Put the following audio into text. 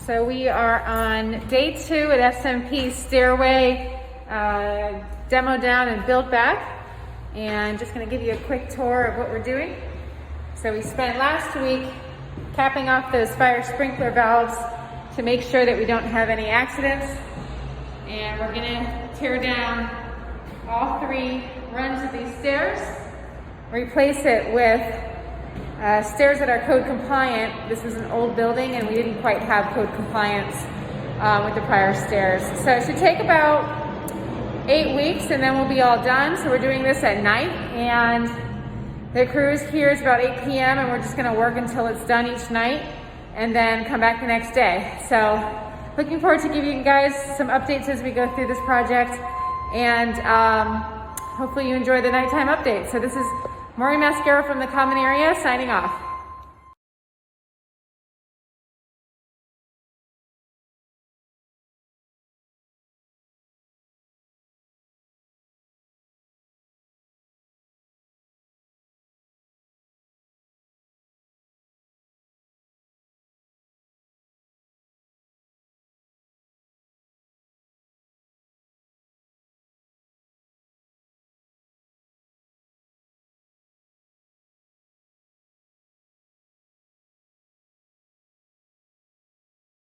So we are on day 2 at SMP Stairway, demo down and build back. And just gonna give you a quick tour of what we're doing. So we spent last week capping off those fire sprinkler valves to make sure that we don't have any accidents. And we're gonna tear down all 3 runs of these stairs, replace it with stairs that are code compliant. This was an old building and we didn't quite have code compliance with the prior stairs. So it should take about 8 weeks and then we'll be all done. So we're doing this at night and the cruise here is about 8 p.m. and we're just gonna work until it's done each night and then come back the next day. So looking forward to giving you guys some updates as we go through this project, and hopefully you enjoy the nighttime update. So this is Maureen Mascaro from the Common Area signing off.